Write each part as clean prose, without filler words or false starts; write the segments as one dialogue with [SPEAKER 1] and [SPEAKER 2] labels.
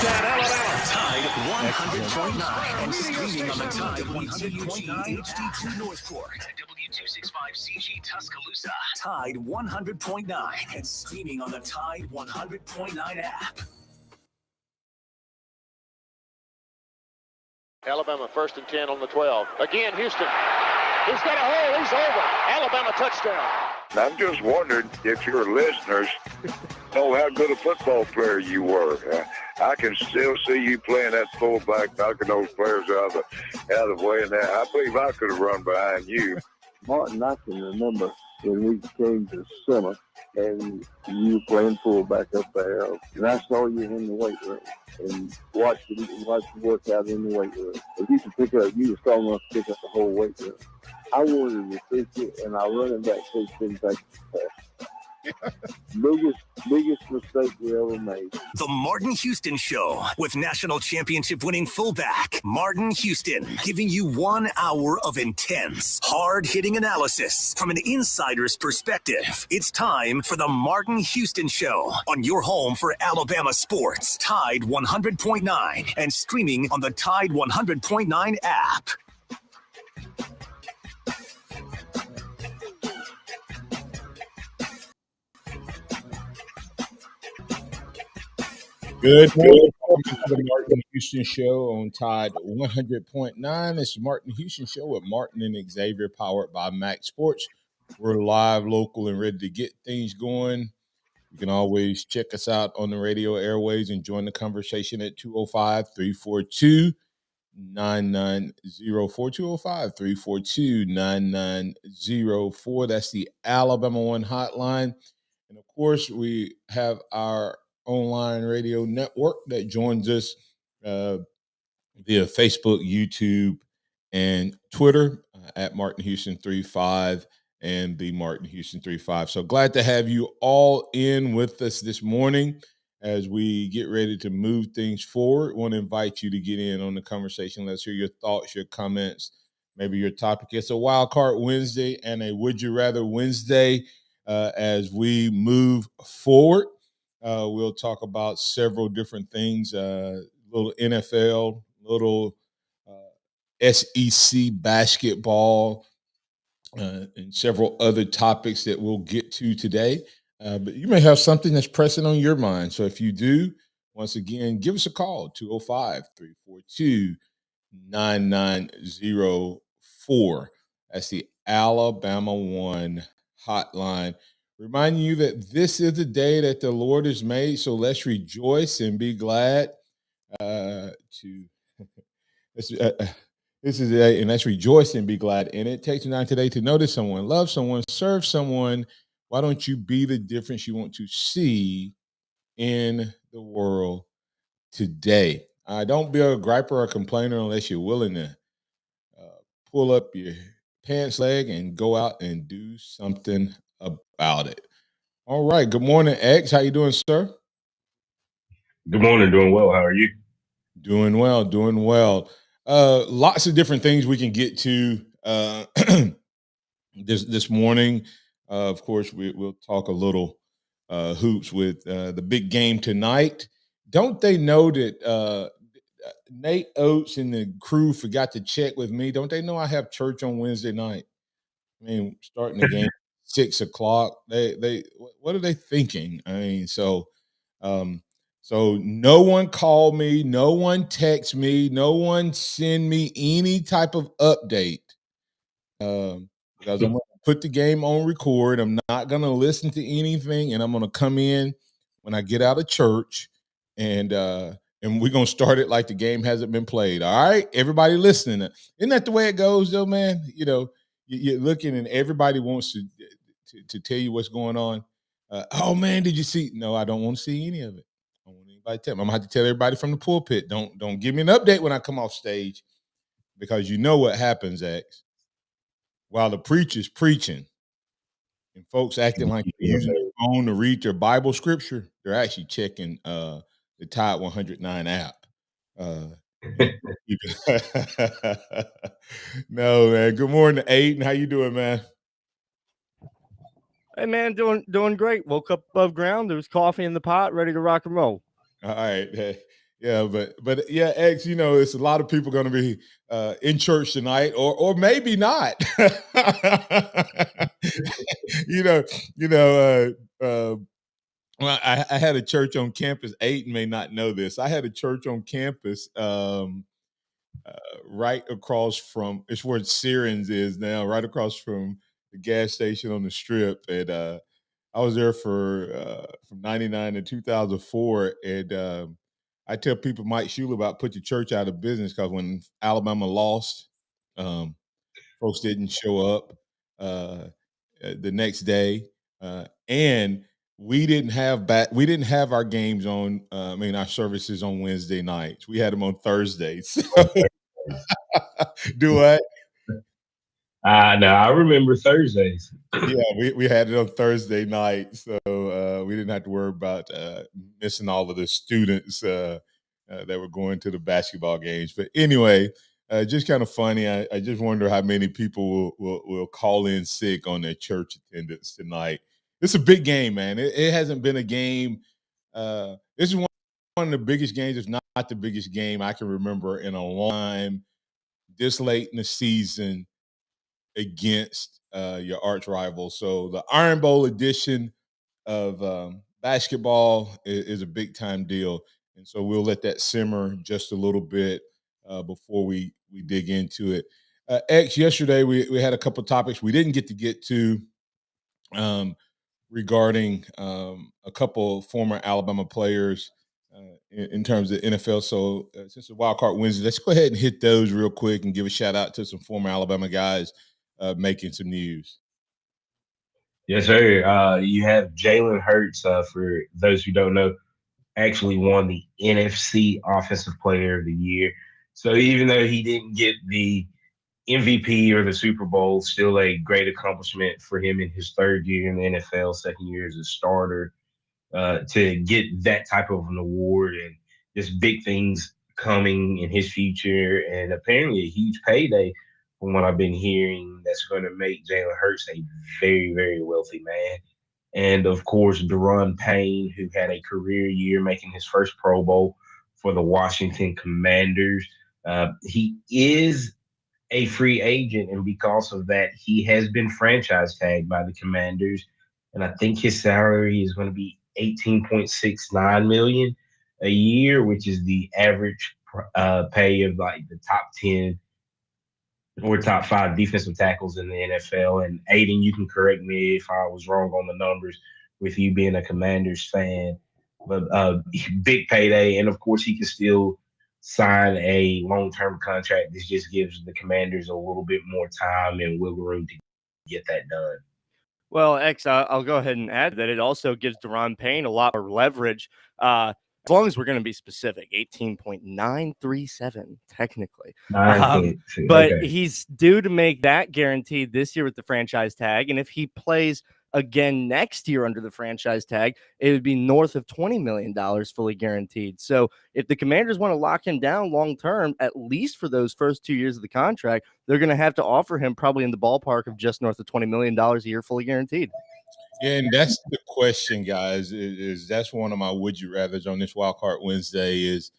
[SPEAKER 1] Touchdown, Alabama.
[SPEAKER 2] Tide 100.9 and streaming on the Tide 100.9 HD2 Northport. W265CG Tuscaloosa. Tide 100.9 and streaming on the Tide 100.9 app.
[SPEAKER 1] Alabama 1st and 10 on the 12. Again, Houston. He's got a hole. He's over. Alabama touchdown.
[SPEAKER 3] I'm just wondering if your listeners know how good a football player you were. I can still see you playing that fullback, knocking those players out of the way. And that, I believe I could have run behind you.
[SPEAKER 4] Martin, I can remember when we came to summer and you playing fullback up there, and I saw you in the weight room and watched you work out in the weight room. If you could pick up, you were strong enough to pick up the whole weight room. I wanted to fix it, and our running back coach didn't take it. biggest mistake we ever made.
[SPEAKER 2] The Martin Houston Show with national championship winning fullback Martin Houston, giving you 1 hour of intense, hard-hitting analysis from an insider's perspective. It's time for the Martin Houston Show on your home for Alabama sports, Tide 100.9, and streaming on the Tide 100.9 app.
[SPEAKER 5] Good morning. Welcome to the Martin Houston Show on Tide 100.9. It's the Martin Houston Show with Martin and Xavier, powered by MaX Sports. We're live, local, and ready to get things going. You can always check us out on the radio airways and join the conversation at 205-342-9904. 205-342-9904. That's the Alabama One hotline. And, of course, we have our online radio network that joins us via Facebook, YouTube, and Twitter at Martin Houston 35 and the Martin Houston 35. So glad to have you all in with us this morning as we get ready to move things forward. Want to invite you to get in on the conversation. Let's hear your thoughts, your comments, maybe your topic. It's a Wildcard Wednesday and a Would You Rather Wednesday as we move forward. We'll talk about several different things, little NFL, little SEC basketball, and several other topics that we'll get to today. But you may have something that's pressing on your mind. So if you do, once again, give us a call, 205-342-9904. That's the Alabama One hotline. Reminding you that this is the day that the Lord has made, so let's rejoice and be glad. This is the day, and let's rejoice and be glad. And it takes time today to notice someone, love someone, serve someone. Why don't you be the difference you want to see in the world today? Don't be a griper or a complainer unless you're willing to pull up your pants leg and go out and do something about it. All right. Good morning, X. How you doing, sir?
[SPEAKER 6] Good morning. Doing well. How are you?
[SPEAKER 5] Doing well. Doing well. Lots of different things we can get to this morning. Of course, we'll talk a little hoops with the big game tonight. Don't they know that Nate Oates and the crew forgot to check with me? Don't they know I have church on Wednesday night? I mean, starting the game 6:00. They what are they thinking? I mean, so no one called me, no one text me, no one send me any type of update because I'm going to put the game on record. I'm not going to listen to anything, and I'm going to come in when I get out of church, and we're going to start it like the game hasn't been played. All right, everybody listening. Isn't that the way it goes, though, man? You know, you're looking, and everybody wants to tell you what's going on. Oh, man, did you see? No, I don't want to see any of it. I don't want anybody to tell me. I'm going to have to tell everybody from the pulpit. Don't give me an update when I come off stage, because you know what happens, X. While the preacher's preaching and folks acting like they're using their phone to read their Bible scripture, they're actually checking the Tide 109 app. No, man. Good morning, Aiden. How you doing, man?
[SPEAKER 7] Hey, man, doing great. Woke up above ground. There was coffee in the pot, ready to rock and roll.
[SPEAKER 5] All right. Yeah, but yeah, X, it's a lot of people going to be in church tonight, or maybe not. you know, you know. Well, I had a church on campus. Aiden may not know this. I had a church on campus, right across from. It's where Syrians is now, right across from the gas station on the Strip, and I was there from '99 to 2004, and I tell people Mike Shula about put your church out of business because when Alabama lost, um, folks didn't show up uh, the next day, and we didn't have our games on. Our services on Wednesday nights. We had them on Thursdays. Do what?
[SPEAKER 6] No, I remember Thursdays.
[SPEAKER 5] Yeah, we had it on Thursday night, so we didn't have to worry about missing all of the students that were going to the basketball games. But anyway, just kind of funny. I just wonder how many people will call in sick on their church attendance tonight. It's a big game, man. It hasn't been a game. This is one of the biggest games, if not the biggest game I can remember in a long time. This late in the season against your arch rival. So the Iron Bowl edition of basketball is a big time deal, and so we'll let that simmer just a little bit before we dig into it. X, yesterday we had a couple topics we didn't get to regarding a couple former Alabama players. In terms of NFL. So since the Wildcard Wednesday, let's go ahead and hit those real quick and give a shout out to some former Alabama guys making some news.
[SPEAKER 6] Yes, sir. You have Jalen Hurts, for those who don't know, actually won the NFC Offensive Player of the Year. So even though he didn't get the MVP or the Super Bowl, still a great accomplishment for him in his third year in the NFL, second year as a starter, to get that type of an award and just big things coming in his future, and apparently a huge payday from what I've been hearing that's going to make Jalen Hurts a very, very wealthy man. And of course, Deron Payne, who had a career year making his first Pro Bowl for the Washington Commanders. He is a free agent, and because of that, he has been franchise tagged by the Commanders. And I think his salary is going to be $18.69 million a year, which is the average pay of like the top 10 or top 5 defensive tackles in the NFL. And Aiden, you can correct me if I was wrong on the numbers with you being a Commanders fan. But big payday, and of course he can still sign a long-term contract. This just gives the Commanders a little bit more time and wiggle room to get that done.
[SPEAKER 7] Well, X, I'll go ahead and add that it also gives Deron Payne a lot more leverage. As long as we're going to be specific, 18.937 technically. But
[SPEAKER 6] okay.
[SPEAKER 7] He's due to make that guaranteed this year with the franchise tag. And if he plays again next year under the franchise tag, it would be north of $20 million fully guaranteed. So if the Commanders want to lock him down long term, at least for those first 2 years of the contract, they're going to have to offer him probably in the ballpark of just north of $20 million a year fully guaranteed.
[SPEAKER 5] Yeah, and that's the question, guys. Is that's one of my would you rather's on this Wildcard Wednesday is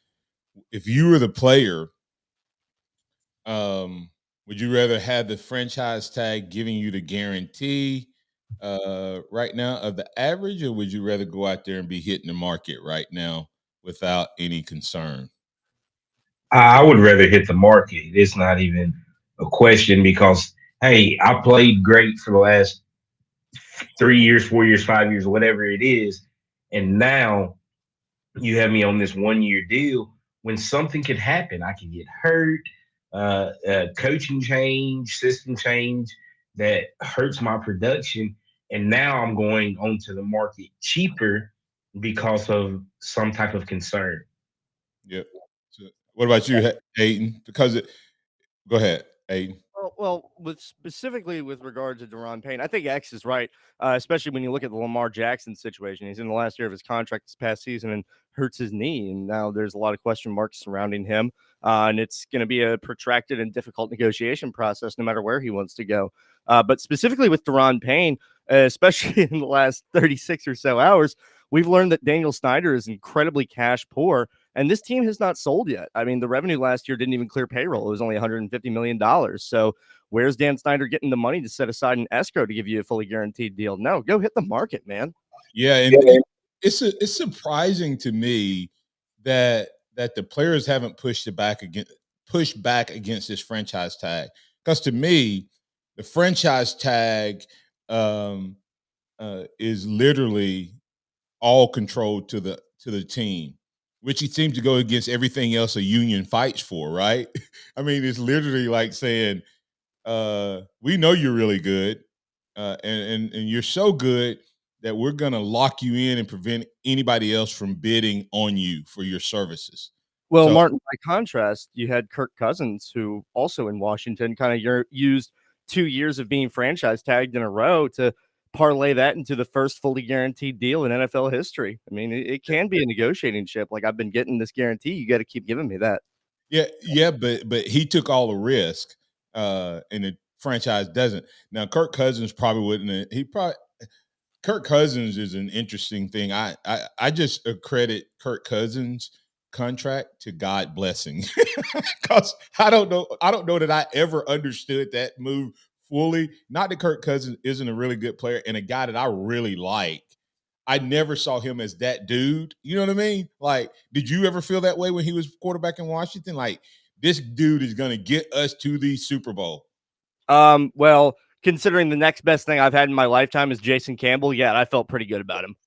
[SPEAKER 5] if you were the player, would you rather have the franchise tag giving you the guarantee right now of the average, or would you rather go out there and be hitting the market right now without any concern?
[SPEAKER 6] I would rather hit the market. It's not even a question because, hey, I played great for the last 3 years, 4 years, 5 years, whatever it is. And now you have me on this 1 year deal when something could happen. I could get hurt, coaching change, system change that hurts my production. And now I'm going onto the market cheaper because of some type of concern.
[SPEAKER 5] Yep. So what about you, Aiden? Go ahead, Aiden.
[SPEAKER 7] Well, specifically with regard to Deron Payne, I think X is right, especially when you look at the Lamar Jackson situation. He's in the last year of his contract this past season and hurts his knee, and now there's a lot of question marks surrounding him, and it's going to be a protracted and difficult negotiation process no matter where he wants to go. But specifically with Deron Payne, especially in the last 36 or so hours, we've learned that Daniel Snyder is incredibly cash poor. And this team has not sold yet. I mean, the revenue last year didn't even clear payroll. It was only $150 million. So where's Dan Snyder getting the money to set aside in escrow to give you a fully guaranteed deal? No, go hit the market, man.
[SPEAKER 5] Yeah, and it's surprising to me that the players haven't pushed back against this franchise tag. Because to me, the franchise tag is literally all controlled to the team, which he seems to go against everything else a union fights for, right? I mean, it's literally like saying, we know you're really good, and you're so good that we're gonna lock you in and prevent anybody else from bidding on you for your services.
[SPEAKER 7] Well,
[SPEAKER 5] So,
[SPEAKER 7] Martin, by contrast, you had Kirk Cousins, who also in Washington kind of used 2 years of being franchise tagged in a row to parlay that into the first fully guaranteed deal in NFL history. I mean, it can be a negotiating chip. Like, I've been getting this guarantee. You got to keep giving me that.
[SPEAKER 5] yeah, but he took all the risk, and the franchise doesn't. Now, Kirk Cousins probably wouldn't. Kirk Cousins is an interesting thing. I just credit Kirk Cousins' contract to God blessing, because I don't know that I ever understood that move fully. Not that Kirk Cousins isn't a really good player and a guy that I really like. I never saw him as that dude. You know what I mean? Like, did you ever feel that way when he was quarterback in Washington? Like, this dude is going to get us to the Super Bowl.
[SPEAKER 7] Well, considering the next best thing I've had in my lifetime is Jason Campbell, yeah, I felt pretty good about him.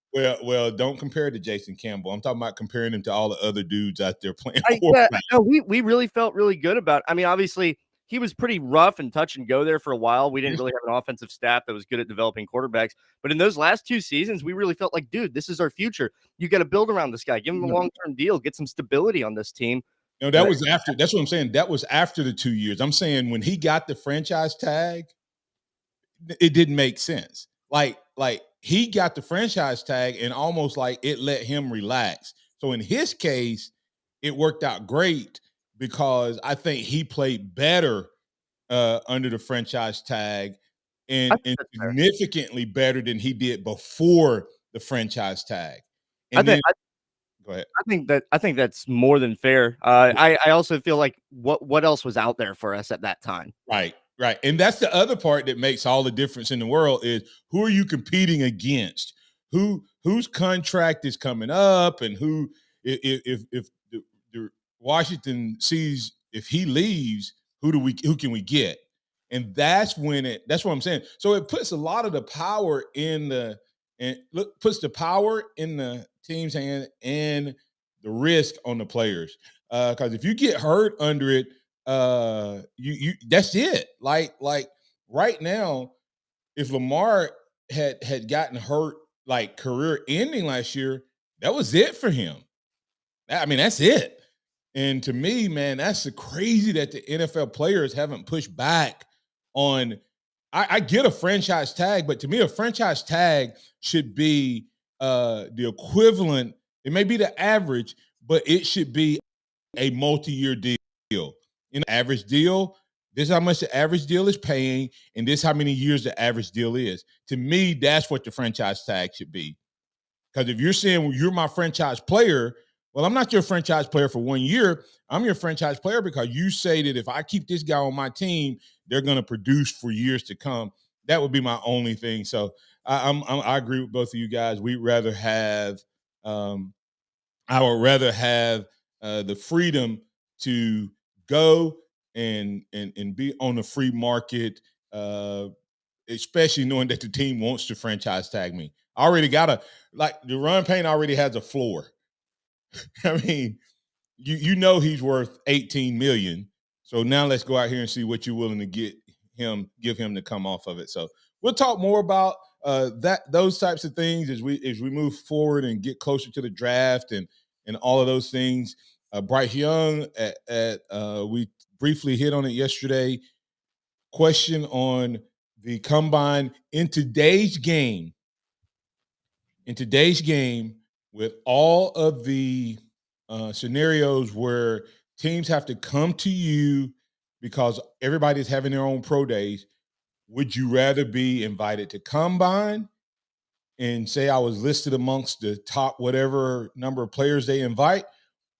[SPEAKER 5] Well, don't compare it to Jason Campbell. I'm talking about comparing him to all the other dudes out there playing
[SPEAKER 7] Yeah,
[SPEAKER 5] quarterback.
[SPEAKER 7] no, we really felt really good about. I mean, obviously, he was pretty rough and touch and go there for a while. We didn't really have an offensive staff that was good at developing quarterbacks. But in those last 2 seasons, we really felt like, dude, this is our future. You got to build around this guy, give him a long-term deal, get some stability on this team.
[SPEAKER 5] No, that was after. That's what I'm saying. That was after the 2 years. I'm saying when he got the franchise tag, it didn't make sense. Like he got the franchise tag and almost like it let him relax. So in his case, it worked out great because I think he played better under the franchise tag and significantly better than he did before the franchise tag. And go ahead.
[SPEAKER 7] I think that's more than fair. I also feel like what else was out there for us at that time?
[SPEAKER 5] Right. And that's the other part that makes all the difference in the world is who are you competing against? Whose contract is coming up, and who if the Washington sees if he leaves, who can we get? And that's what I'm saying. So it puts a lot of the power puts the power in the team's hand and the risk on the players. Because if you get hurt under it, you that's it. Like right now, if Lamar had gotten hurt like career ending last year, that was it for him. I mean, that's it. And to me, man, that's crazy that the NFL players haven't pushed back on. I get a franchise tag, but to me, a franchise tag should be the equivalent. It may be the average, but it should be a multi-year deal. In an average deal, this is how much the average deal is paying, and this is how many years the average deal is. To me, that's what the franchise tag should be. Because if you're saying, well, you're my franchise player, well, I'm not your franchise player for 1 year. I'm your franchise player because you say that if I keep this guy on my team, they're going to produce for years to come. That would be my only thing. So I agree with both of you guys. We'd rather have I would rather have the freedom to go and be on the free market, especially knowing that the team wants to franchise tag me. I already got Deron Payne already has a floor. I mean, you know he's worth $18 million. So now let's go out here and see what you're willing to give him to come off of it. So we'll talk more about those types of things as we move forward and get closer to the draft and all of those things. Bryce Young we briefly hit on it yesterday. Question on the combine in today's game. In today's game, with all of the scenarios where teams have to come to you because everybody's having their own pro days, would you rather be invited to combine and say I was listed amongst the top whatever number of players they invite,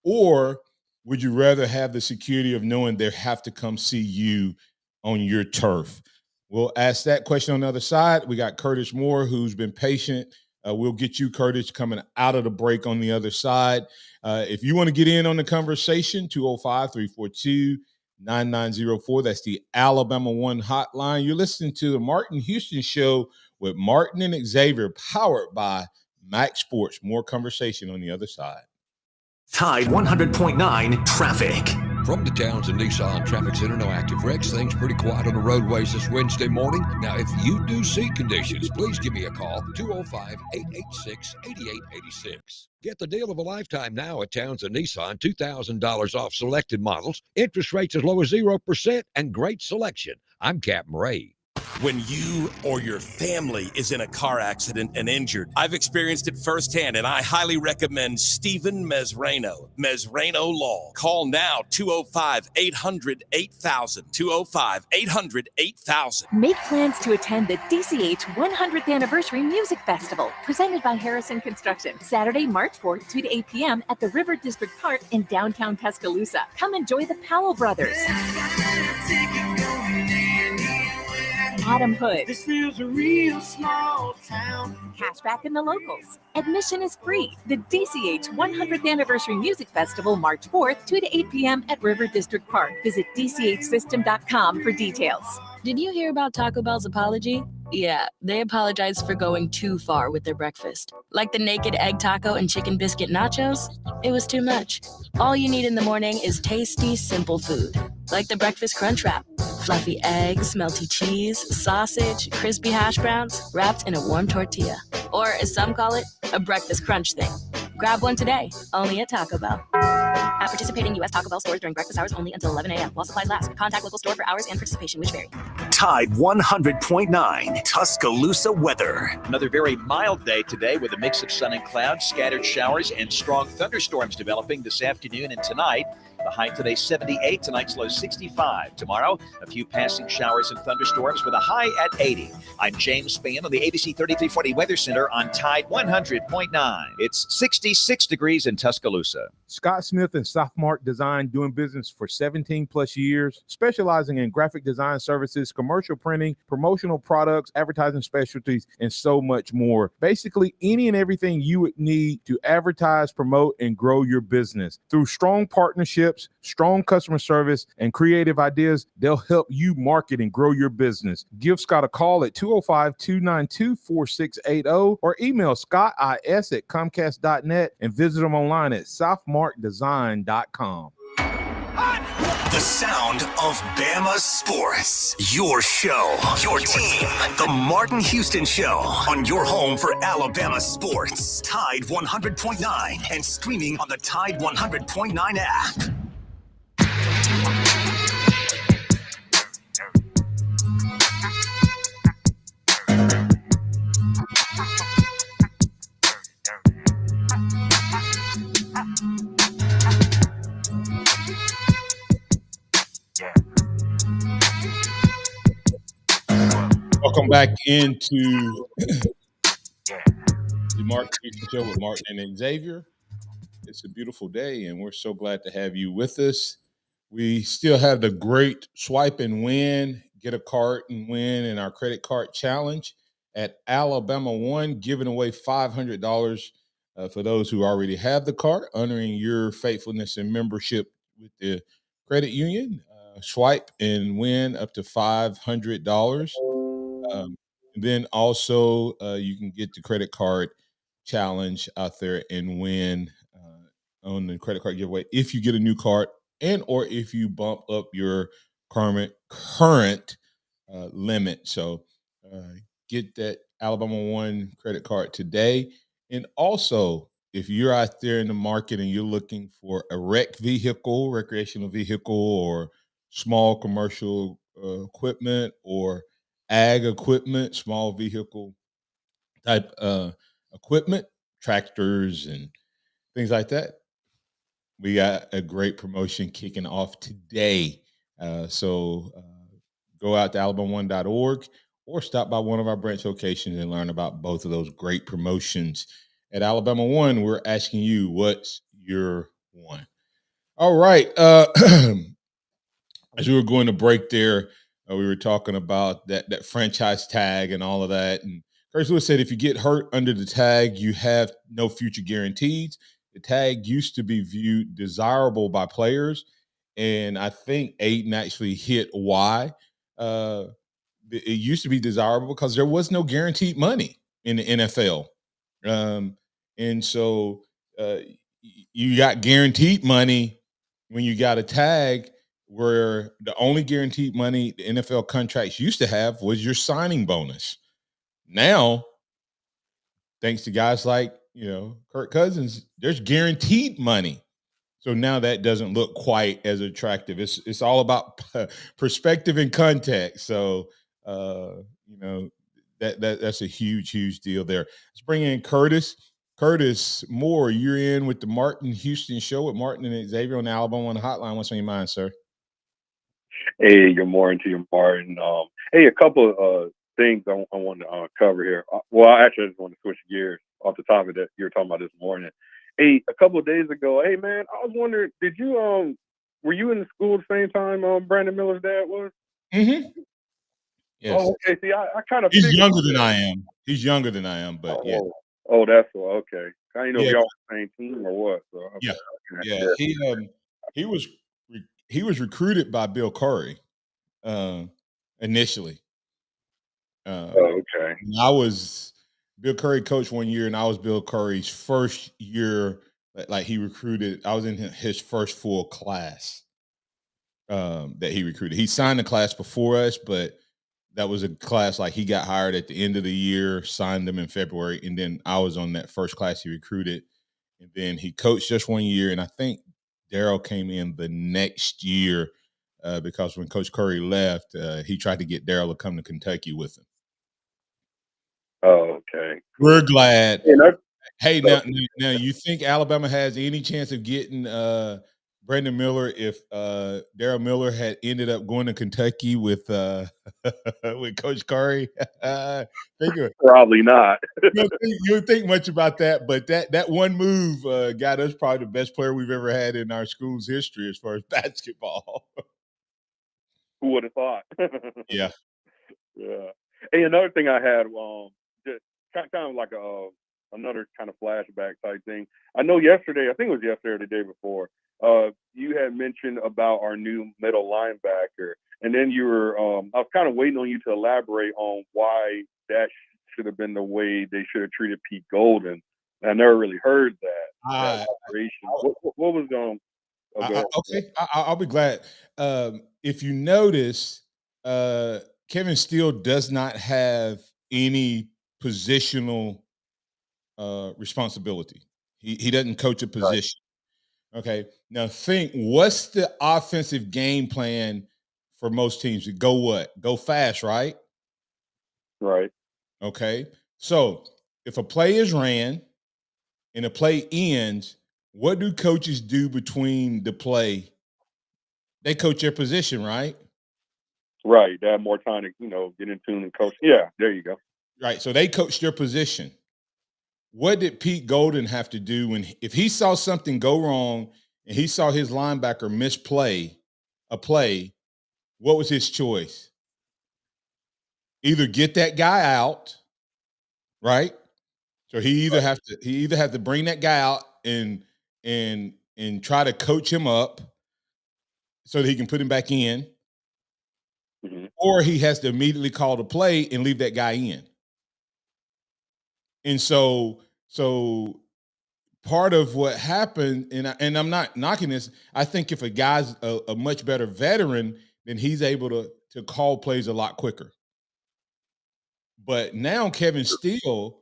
[SPEAKER 5] Or would you rather have the security of knowing they have to come see you on your turf? We'll ask that question on the other side. We got Curtis Moore, who's been patient. We'll get you, Curtis, coming out of the break on the other side. If you want to get in on the conversation, 205-342-9904. That's the Alabama One hotline. You're listening to the Martin Houston Show with Martin and Xavier, powered by MaX Sports. More conversation on the other side.
[SPEAKER 2] Tide 100.9 traffic.
[SPEAKER 8] From the Townsend Nissan Traffic Center, no active wrecks. Things pretty quiet on the roadways this Wednesday morning. Now, if you do see conditions, please give me a call, 205-886-8886. Get the deal of a lifetime now at Townsend Nissan, $2,000 off selected models, interest rates as low as 0%, and great selection. I'm Captain Ray.
[SPEAKER 9] When you or your family is in a car accident and injured, I've experienced it firsthand, and I highly recommend Stephen Mesrano, Mesrano Law. Call now, 205-800-8000, 205-800-8000.
[SPEAKER 10] Make plans to attend the DCH 100th Anniversary Music Festival, presented by Harrison Construction, Saturday, March 4th, 2 to 8 p.m. at the River District Park in downtown Tuscaloosa. Come enjoy the Powell Brothers, Autumn Hood,
[SPEAKER 11] This feels a real small town.
[SPEAKER 10] Cashback in the locals. Admission is free. The DCH 100th Anniversary Music Festival, March 4th, 2 to 8 p.m. at River District Park. Visit dchsystem.com for details.
[SPEAKER 12] Did you hear about Taco Bell's apology? Yeah, they apologized for going too far with their breakfast. Like the naked egg taco and chicken biscuit nachos? It was too much. All you need in the morning is tasty, simple food. Like the breakfast crunch wrap. Fluffy eggs, melty cheese, sausage, crispy hash browns, wrapped in a warm tortilla. Or, as some call it, a breakfast crunch thing. Grab one today, only at Taco Bell. At participating U.S. Taco Bell stores during breakfast hours only until 11 a.m. while supplies last. Contact local store for hours and participation, which vary.
[SPEAKER 2] Tide 100.9 Tuscaloosa weather.
[SPEAKER 13] Another very mild day today with a mix of sun and clouds, scattered showers, and strong thunderstorms developing this afternoon and tonight. The high today 78, tonight's low 65. Tomorrow, a few passing showers and thunderstorms with a high at 80. I'm James Spann on the ABC 3340 Weather Center on Tide 100.9. It's 66 degrees in Tuscaloosa.
[SPEAKER 5] Scott Smith and Softmark Design, doing business for 17 plus years, specializing in graphic design services, commercial printing, promotional products, advertising specialties, and so much more. Basically, any and everything you would need to advertise, promote, and grow your business. Through strong partnerships, strong customer service, and creative ideas, they'll help you market and grow your business. Give Scott a call at 205-292-4680 or email scottis@comcast.net and visit them online at softmarkdesign.com.
[SPEAKER 2] The sound of Bama sports. Your show, your team. The Martin Houston Show on your home for Alabama sports. Tide 100.9 and streaming on the Tide 100.9 app.
[SPEAKER 5] Welcome back into the Martin Houston Show with Martin and Xavier. It's a beautiful day, and we're so glad to have you with us. We still have the great swipe and win, get a card and win in our credit card challenge at Alabama One, giving away $500 for those who already have the card, honoring your faithfulness and membership with the credit union. Swipe and win up to $500. Then also you can get the credit card challenge out there and win on the credit card giveaway if you get a new card and or if you bump up your current limit. So get that Alabama One credit card today. And also, if you're out there in the market and you're looking for a rec vehicle, recreational vehicle, or small commercial equipment, or ag equipment, small vehicle type equipment, tractors and things like that, we got a great promotion kicking off today. So go out to alabama1.org or stop by one of our branch locations and learn about both of those great promotions. At Alabama One, we're asking you, what's your one? All right. As we were going to break there, we were talking about that franchise tag and all of that. And Curtis Lewis said, if you get hurt under the tag, you have no future guarantees. The tag used to be viewed desirable by players, and I think Aiden actually hit why. It used to be desirable because there was no guaranteed money in the NFL, and so you got guaranteed money when you got a tag, where the only guaranteed money the NFL contracts used to have was your signing bonus. Now, thanks to guys like, Kirk Cousins, there's guaranteed money. So now that doesn't look quite as attractive. It's all about perspective and context. So that's a huge deal there. Let's bring in Curtis. Curtis Moore, you're in with the Martin Houston Show with Martin and Xavier on the Alabama One Hotline. What's on your mind, sir?
[SPEAKER 14] Hey, good morning to you, Martin. Hey, a couple of things I want to cover here. Well, actually, I just want to switch gears off the topic that you were talking about this morning. Hey, a couple of days ago, hey man, I was wondering, were you in the school at the same time Brandon Miller's dad was?
[SPEAKER 5] Mm-hmm. Yes.
[SPEAKER 14] Oh, okay. See, I kind of
[SPEAKER 5] he's younger than I am. He's younger than I am, but yeah.
[SPEAKER 14] Oh, that's all. Okay. I didn't know
[SPEAKER 5] Yeah.
[SPEAKER 14] if y'all were the same team or what. So, okay.
[SPEAKER 5] Yeah. He was recruited by Bill Curry initially.
[SPEAKER 14] Okay.
[SPEAKER 5] Bill Curry coached one year, and I was Bill Curry's first year. Like he recruited, I was in his first full class that he recruited. He signed the class before us, but that was a class like he got hired at the end of the year, signed them in February, and then I was on that first class he recruited. And then he coached just 1 year, and I think Daryl came in the next year because when Coach Curry left, he tried to get Daryl to come to Kentucky with him.
[SPEAKER 14] Oh, okay.
[SPEAKER 5] We're glad. Hey, now you think Alabama has any chance of getting Brandon Miller if Daryl Miller had ended up going to Kentucky with with Coach Curry?
[SPEAKER 14] Probably not.
[SPEAKER 5] You don't think much about that, but that one move got us probably the best player we've ever had in our school's history as far as basketball.
[SPEAKER 14] Who would have thought?
[SPEAKER 5] Yeah.
[SPEAKER 14] Yeah. Hey, another thing I had, just kind of like another kind of flashback type thing. I know yesterday, I think it was yesterday or the day before, you had mentioned about our new middle linebacker, and then you were, I was kind of waiting on you to elaborate on why that should have been the way they should have treated Pete Golden. I never really heard that operation. What was going on?
[SPEAKER 5] Okay, I'll be glad. If you notice, Kevin Steele does not have any positional responsibility. He doesn't coach a position. Right. Okay. Now think, what's the offensive game plan for most teams? Go what? Go fast, right?
[SPEAKER 14] Right.
[SPEAKER 5] Okay. So if a play is ran and a play ends, what do coaches do between the play? They coach their position, right?
[SPEAKER 14] Right. They have more time to, get in tune and coach. Yeah, there you go.
[SPEAKER 5] Right. So they coach their position. What did Pete Golden have to do if he saw something go wrong and he saw his linebacker misplay a play? What was his choice? Either get that guy out, right? So he either had to bring that guy out and try to coach him up so that he can put him back in, or he has to immediately call the play and leave that guy in. And so part of what happened, and I'm not knocking this, I think if a guy's a much better veteran, then he's able to call plays a lot quicker. But now Kevin Steele,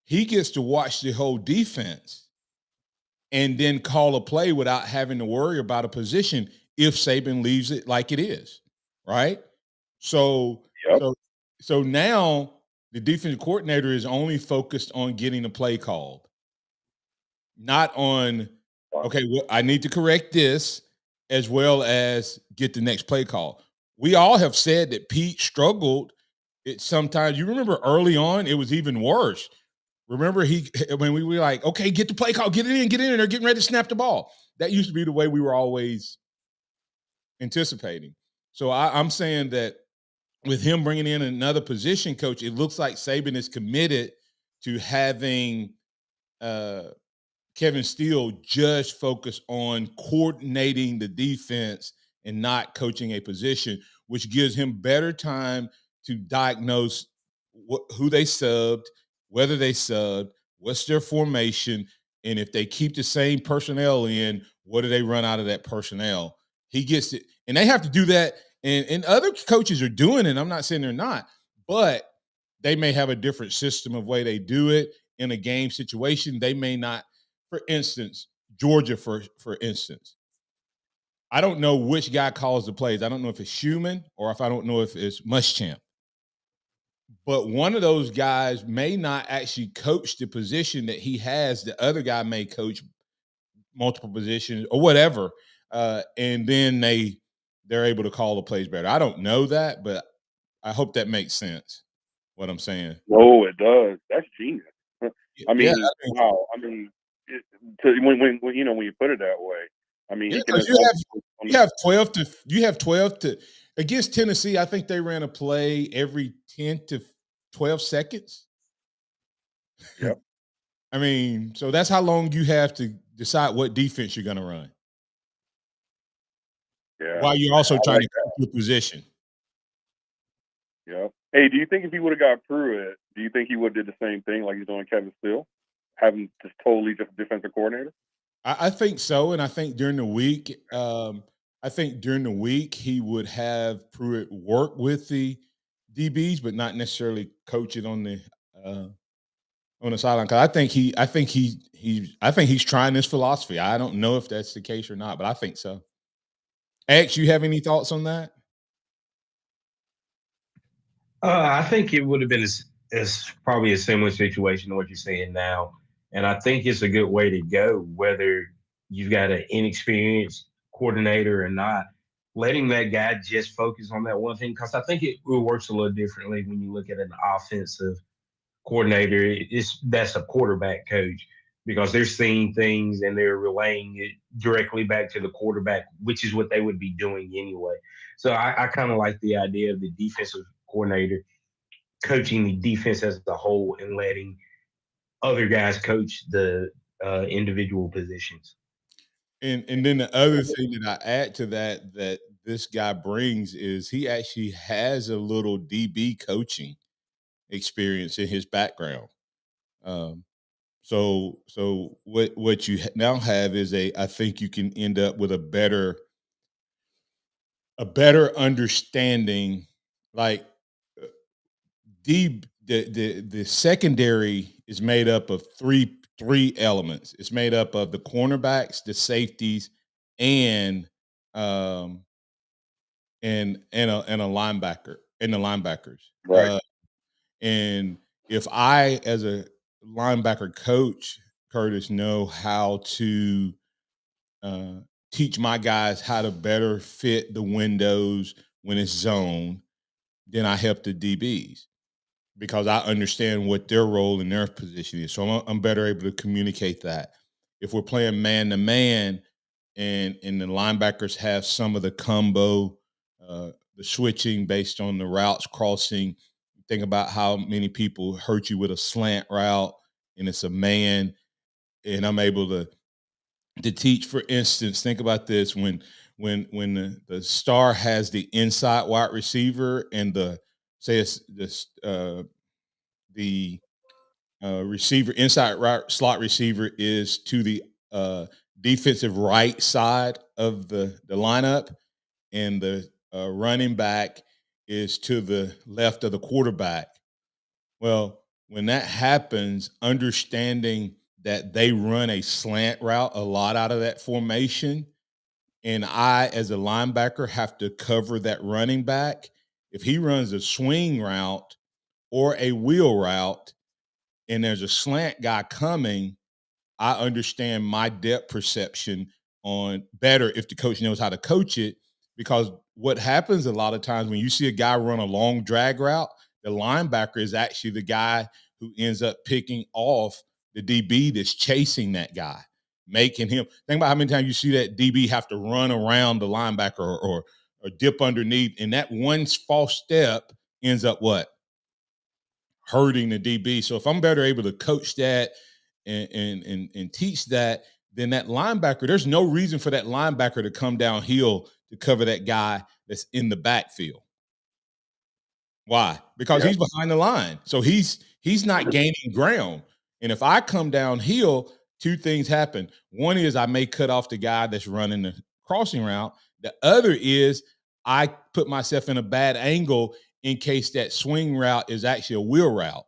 [SPEAKER 5] he gets to watch the whole defense and then call a play without having to worry about a position if Saban leaves it like it is, right? So now the defensive coordinator is only focused on getting the play called, not on, okay, well, I need to correct this as well as get the next play call. We all have said that Pete struggled. Sometimes, you remember early on, it was even worse. Remember when we were like, okay, get the play call, get it in, they're getting ready to snap the ball. that used to be the way we were always anticipating. So I'm saying that with him bringing in another position coach, it looks like Saban is committed to having Kevin Steele just focus on coordinating the defense and not coaching a position, which gives him better time to diagnose who they subbed, whether they subbed, what's their formation, and if they keep the same personnel in, what do they run out of that personnel? He gets it, and they have to do that. And other coaches are doing it. I'm not saying they're not, but they may have a different system of way they do it in a game situation. They may not. For instance, Georgia, for instance, I don't know which guy calls the plays. I don't know if it's Schumann or if I don't know if it's Muschamp. But one of those guys may not actually coach the position that he has. The other guy may coach multiple positions or whatever, and then they're able to call the plays better. I don't know that, but I hope that makes sense. What I'm saying.
[SPEAKER 14] Oh, it does. That's genius. I mean,
[SPEAKER 5] Yeah,
[SPEAKER 14] wow. I mean, when you put it that way, I mean, he can
[SPEAKER 5] you have 12 to against Tennessee. I think they ran a play every 10 to 12 seconds.
[SPEAKER 14] Yep.
[SPEAKER 5] I mean, so that's how long you have to decide what defense you're going to run.
[SPEAKER 14] Yeah.
[SPEAKER 5] While you're also trying to keep your position.
[SPEAKER 14] Yeah. Hey, do you think if he would have got Pruitt, do you think he would have did the same thing like he's doing Kevin Steele, having just totally just defensive coordinator?
[SPEAKER 5] I think so, and I think during the week, he would have Pruitt work with the DBs, but not necessarily coach it on the sideline. Because I think he's trying this philosophy. I don't know if that's the case or not, but I think so. X, you have any thoughts on that?
[SPEAKER 6] I think it would have been it's probably a similar situation to what you're saying now. And I think it's a good way to go, whether you've got an inexperienced coordinator or not, letting that guy just focus on that one thing. Because I think it works a little differently when you look at an offensive coordinator. That's a quarterback coach, because they're seeing things and they're relaying it directly back to the quarterback, which is what they would be doing anyway. So I kind of like the idea of the defensive coordinator coaching the defense as a whole and letting other guys coach the individual positions.
[SPEAKER 5] And then the other thing that I add to that this guy brings is he actually has a little DB coaching experience in his background. So what you now have is I think you can end up with a better understanding. Like the secondary is made up of three elements. It's made up of the cornerbacks, the safeties, and a linebacker and the linebackers.
[SPEAKER 14] Right.
[SPEAKER 5] And if I, as a linebacker coach, Curtis, know how to teach my guys how to better fit the windows when it's zone, then I help the DBs because I understand what their role in their position is. So I'm better able to communicate that. If we're playing man-to-man and the linebackers have some of the combo, the switching based on the routes crossing, think about how many people hurt you with a slant route and it's a man, and I'm able to teach. For instance, think about this: when the star has the inside wide receiver and the receiver inside right slot receiver is to the defensive right side of the lineup, and the running back is to the left of the quarterback. Well, when that happens, understanding that they run a slant route a lot out of that formation, and I, as a linebacker, have to cover that running back. If he runs a swing route or a wheel route and there's a slant guy coming, I understand my depth perception on better if the coach knows how to coach it. Because what happens a lot of times when you see a guy run a long drag route, the linebacker is actually the guy who ends up picking off the DB that's chasing that guy. making him. Think about how many times you see that DB have to run around the linebacker or dip underneath, and that one false step ends up what? Hurting the DB. So if I'm better able to coach that and teach that, then that linebacker, there's no reason for that linebacker to come downhill to cover that guy that's in the backfield. Why? Because he's behind the line. So he's not gaining ground. And if I come downhill, two things happen. One is I may cut off the guy that's running the crossing route. The other is I put myself in a bad angle in case that swing route is actually a wheel route.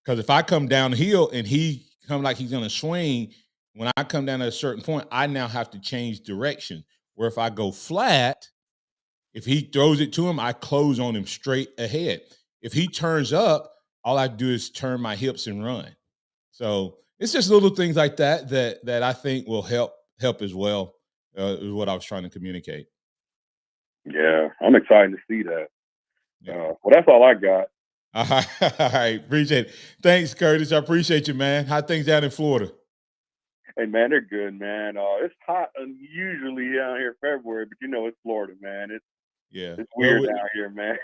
[SPEAKER 5] Because if I come downhill and he come like he's going to swing, when I come down at a certain point, I now have to change direction. Where if I go flat, if he throws it to him, I close on him straight ahead. If he turns up, all I do is turn my hips and run. So it's just little things like that I think will help as well, is what I was trying to communicate.
[SPEAKER 14] Yeah, I'm excited to see that. Well, that's all I got.
[SPEAKER 5] All right. Appreciate it. Thanks, Curtis. I appreciate you, man. How things down in Florida?
[SPEAKER 14] Hey, man, they're good, man. It's hot unusually down here in February, but it's Florida, man. It's weird down here, man.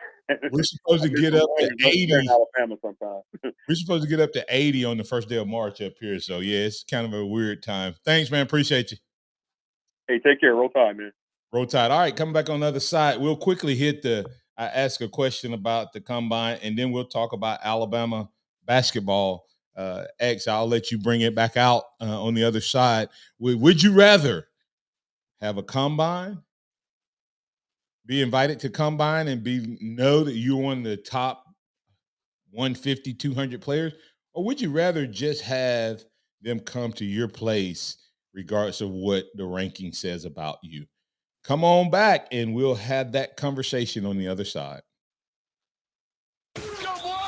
[SPEAKER 5] We're supposed to get up to 80.
[SPEAKER 14] In Alabama sometimes.
[SPEAKER 5] We're supposed to get up to 80 on the first day of March up here. So, yeah, it's kind of a weird time. Thanks, man. Appreciate you.
[SPEAKER 14] Hey, take care. Roll Tide, man.
[SPEAKER 5] Roll Tide. All right, coming back on the other side. We'll quickly I ask a question about the combine, and then we'll talk about Alabama basketball. X, I'll let you bring it back out on the other side. Would you rather have a combine, be invited to combine, and know that you're one of the top 150, 200 players, or would you rather just have them come to your place regardless of what the ranking says about you? Come on back, and we'll have that conversation on the other side.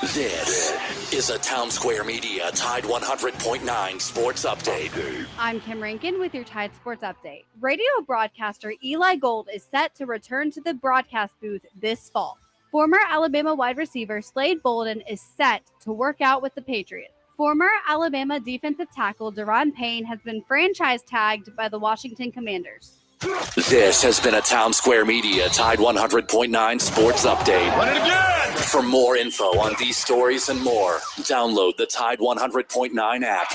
[SPEAKER 15] This is a Town Square Media Tide 100.9 Sports Update.
[SPEAKER 16] I'm Kim Rankin with your Tide Sports Update. Radio broadcaster Eli Gold is set to return to the broadcast booth this fall. Former Alabama wide receiver Slade Bolden is set to work out with the Patriots. Former Alabama defensive tackle Daron Payne has been franchise tagged by the Washington Commanders.
[SPEAKER 15] This has been a Town Square Media Tide 100.9 Sports Update. Run it again! For more info on these stories and more, download the Tide 100.9 app.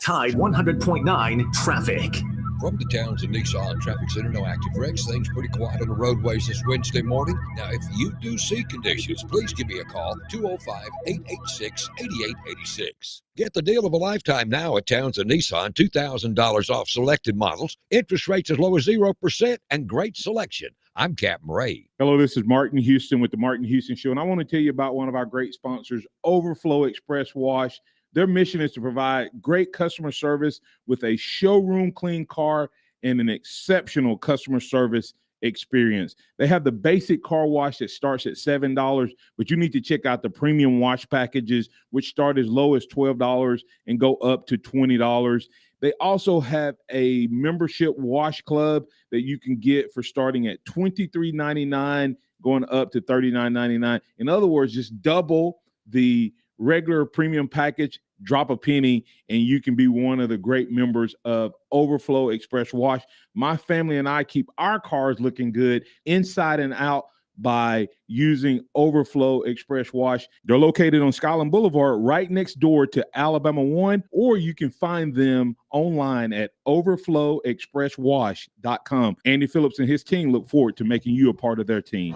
[SPEAKER 2] Tide 100.9 Traffic.
[SPEAKER 8] From the Townsend Nissan Traffic Center, no active wrecks. Things pretty quiet on the roadways this Wednesday morning. Now, if you do see conditions, please give me a call, 205-886-8886. Get the deal of a lifetime now at Townsend Nissan, $2,000 off selected models, interest rates as low as 0%, and great selection. I'm Captain Ray.
[SPEAKER 5] Hello, this is Martin Houston with the Martin Houston Show, and I want to tell you about one of our great sponsors, Overflow Express Wash. Their mission is to provide great customer service with a showroom clean car and an exceptional customer service experience. They have the basic car wash that starts at $7, but you need to check out the premium wash packages, which start as low as $12 and go up to $20. They also have a membership wash club that you can get for starting at $23.99, going up to $39.99. In other words, just double the regular premium package, drop a penny, and you can be one of the great members of Overflow Express Wash. My family and I keep our cars looking good inside and out by using Overflow Express Wash. They're located on Skyland Boulevard, right next door to Alabama 1, or you can find them online at overflowexpresswash.com. Andy Phillips and his team look forward to making you a part of their team.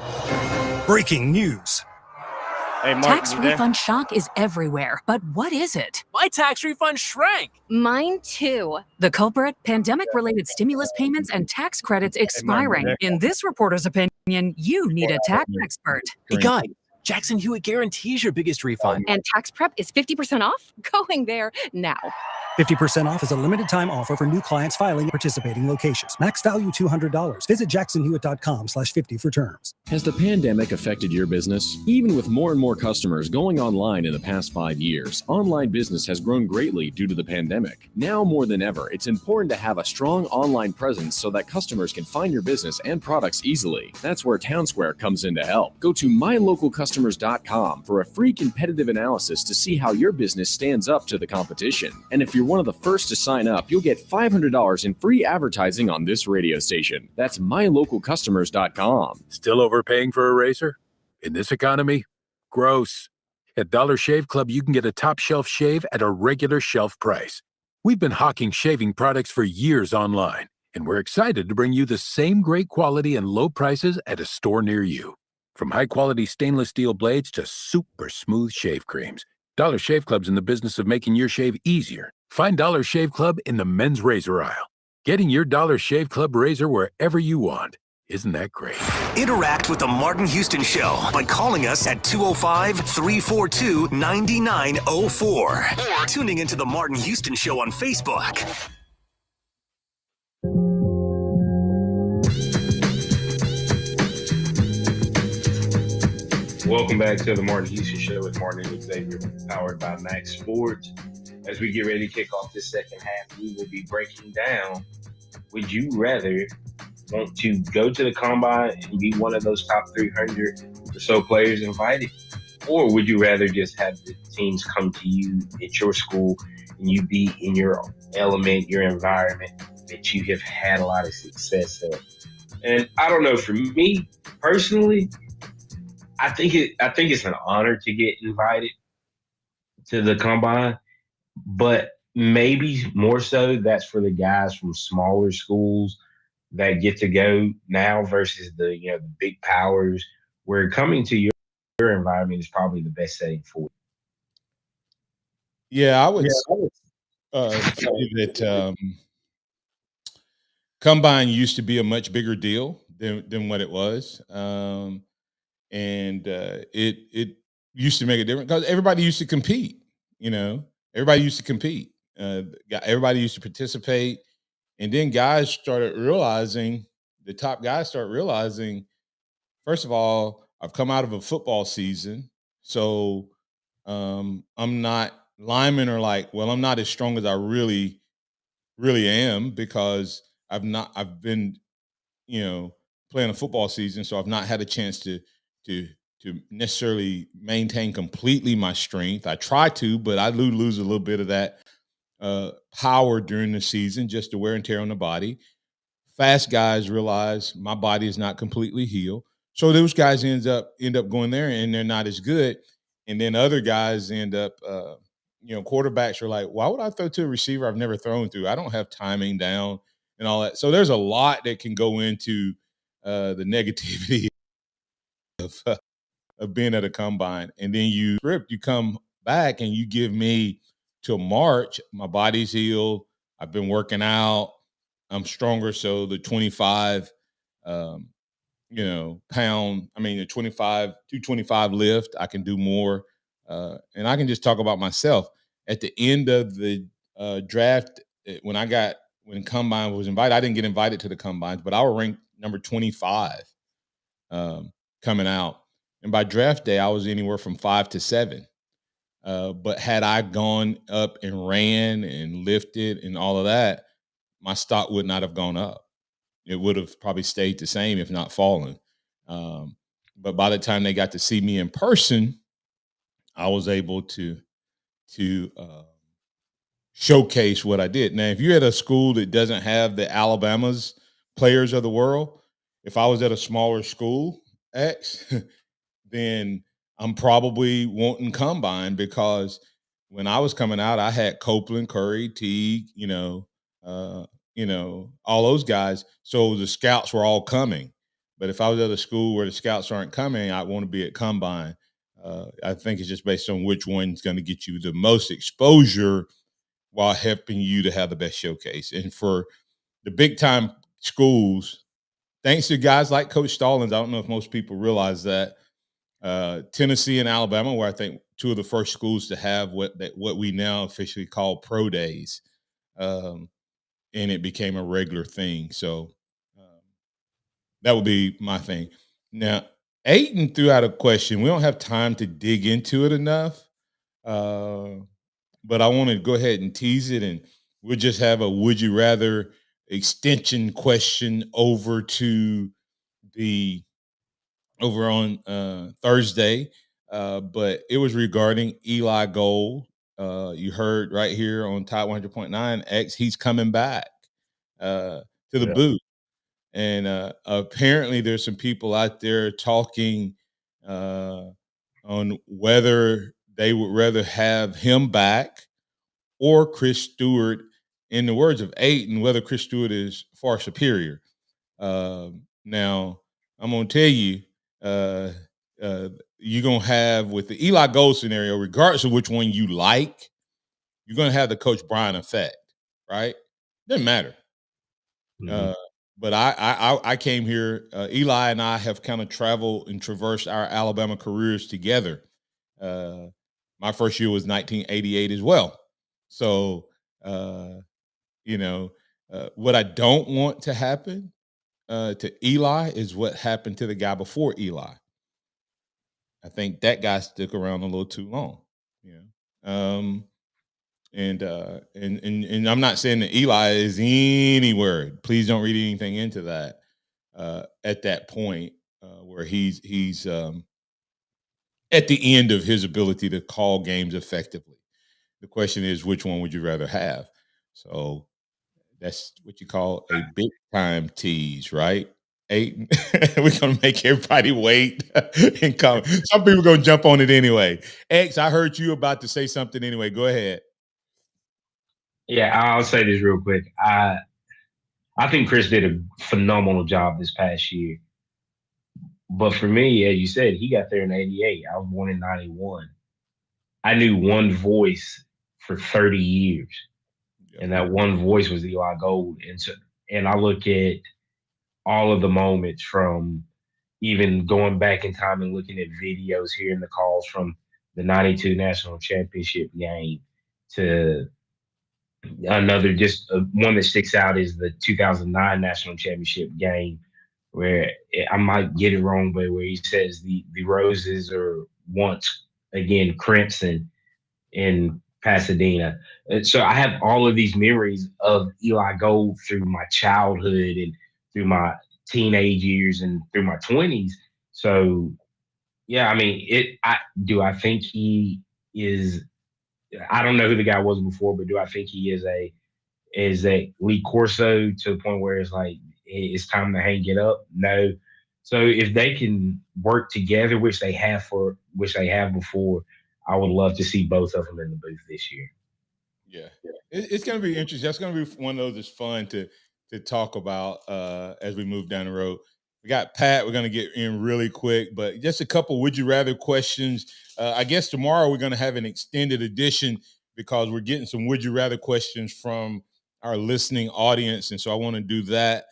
[SPEAKER 2] Breaking news.
[SPEAKER 7] Hey, Mark,
[SPEAKER 17] tax refund shock is everywhere, but what is it?
[SPEAKER 18] My tax refund shrank.
[SPEAKER 16] Mine too.
[SPEAKER 17] The culprit? Pandemic-related stimulus payments and tax credits expiring. In this reporter's opinion, you need a tax expert.
[SPEAKER 18] Hey, guy, Jackson Hewitt guarantees your biggest refund.
[SPEAKER 16] And tax prep is 50% off? Going there now.
[SPEAKER 19] 50% off is a limited-time offer for new clients filing at participating locations. Max value $200. Visit jacksonhewitt.com/50 for terms.
[SPEAKER 20] Has the pandemic affected your business? Even with more and more customers going online in the past 5 years, online business has grown greatly due to the pandemic. Now more than ever, it's important to have a strong online presence so that customers can find your business and products easily. That's where Townsquare comes in to help. Go to mylocalcustomers.com for a free competitive analysis to see how your business stands up to the competition. And if you're one of the first to sign up, you'll get $500 in free advertising on this radio station. That's mylocalcustomers.com.
[SPEAKER 21] Still overpaying for a razor? In this economy? Gross. At Dollar Shave Club, you can get a top shelf shave at a regular shelf price. We've been hawking shaving products for years online, and we're excited to bring you the same great quality and low prices at a store near you. From high-quality stainless steel blades to super smooth shave creams, Dollar Shave Club's in the business of making your shave easier. Find Dollar Shave Club in the men's razor aisle. Getting your Dollar Shave Club razor wherever you want. Isn't that great?
[SPEAKER 2] Interact with the Martin Houston Show by calling us at 205-342-9904 or tuning into the Martin Houston Show on Facebook.
[SPEAKER 6] Welcome back to the Martin Houston Show with Martin and Xavier, powered by MaX Sports. As we get ready to kick off this second half, we will be breaking down, would you rather want to go to the combine and be one of those top 300 or so players invited? Or would you rather just have the teams come to you at your school and you be in your element, your environment that you have had a lot of success at? And I don't know, for me personally, I think it's an honor to get invited to the combine, but maybe more so that's for the guys from smaller schools that get to go now versus the big powers, where coming to your environment is probably the best setting for it.
[SPEAKER 5] Yeah, I would say that combine used to be a much bigger deal than what it was. It used to make a difference because everybody used to compete. Everybody used to compete. Everybody used to participate, and then guys started realizing. The top guys start realizing, first of all, I've come out of a football season, so I'm not. Linemen are like, well, I'm not as strong as I really am because I've been, playing a football season, so I've not had a chance to necessarily maintain completely my strength. I try to, but I lose a little bit of that power during the season, just the wear and tear on the body. Fast guys realize my body is not completely healed, so those guys end up going there and they're not as good. And then other guys end up, quarterbacks are like, why would I throw to a receiver I've never thrown to? I don't have timing down and all that. So there's a lot that can go into the negativity of being at a combine. And then you come back and you give me till March, my body's healed. I've been working out. I'm stronger. So the 25, pound, the 225 lift, I can do more. And I can just talk about myself. At the end of the draft, when combine was invited, I didn't get invited to the combines, but I was ranked number 25 coming out. And by draft day, I was anywhere from 5 to 7. But had I gone up and ran and lifted and all of that, my stock would not have gone up. It would have probably stayed the same, if not fallen. But by the time they got to see me in person, I was able to showcase what I did. Now, if you're at a school that doesn't have the Alabama's players of the world, if I was at a smaller school, X, then I'm probably wanting combine, because when I was coming out, I had Copeland, Curry, Teague, all those guys. So the scouts were all coming. But if I was at a school where the scouts aren't coming, I want to be at combine. I think it's just based on which one's going to get you the most exposure while helping you to have the best showcase. And for the big time schools, thanks to guys like Coach Stallings, I don't know if most people realize that, Tennessee and Alabama were, I think, two of the first schools to have what we now officially call pro days, and it became a regular thing. So that would be my thing. Now, Aiden threw out a question. We don't have time to dig into it enough, but I want to go ahead and tease it, and we'll just have a would you rather extension question over on Thursday. But it was regarding Eli Gold you heard right here on Tide 100.9 X, he's coming back to the booth. And apparently there's some people out there talking on whether they would rather have him back or Chris Stewart, in the words of Ayton, whether Chris Stewart is far superior. Now, I'm going to tell you, you're going to have, with the Eli Gold scenario, regardless of which one you like, you're going to have the Coach Brian effect, right? Doesn't matter. But I came here. Eli and I have kind of traveled and traversed our Alabama careers together. My first year was 1988 as well. So, what I don't want to happen to Eli is what happened to the guy before Eli. I think that guy stuck around a little too long. And I'm not saying that Eli is anywhere. Please don't read anything into that. At that point where he's at the end of his ability to call games effectively. The question is, which one would you rather have? So that's what you call a big time tease, right? We're gonna make everybody wait and come. Some people gonna jump on it anyway. X, I heard you about to say something anyway. Go ahead.
[SPEAKER 6] Yeah, I'll say this real quick. I think Chris did a phenomenal job this past year. But for me, as you said, he got there in 88. I was born in 91. I knew one voice for 30 years. And that one voice was Eli Gold. And I look at all of the moments from even going back in time and looking at videos, hearing the calls from the 92 National Championship game to another, just one that sticks out is the 2009 National Championship game, where I might get it wrong, but where he says the roses are once again crimson in Pasadena. And so I have all of these memories of Eli Gold through my childhood and through my teenage years and through my 20s. So, yeah, I mean, I think he is, I don't know who the guy was before, but do I think he is a Lee Corso to the point where it's like, it's time to hang it up? No. So if they can work together, which they have before, I would love to see both of them in the booth this year.
[SPEAKER 5] Yeah. It's going to be interesting. That's going to be one of those that's fun to talk about as we move down the road. We got Pat. We're going to get in really quick, but just a couple would you rather questions. I guess tomorrow we're going to have an extended edition because we're getting some would you rather questions from our listening audience. And so I want to do that.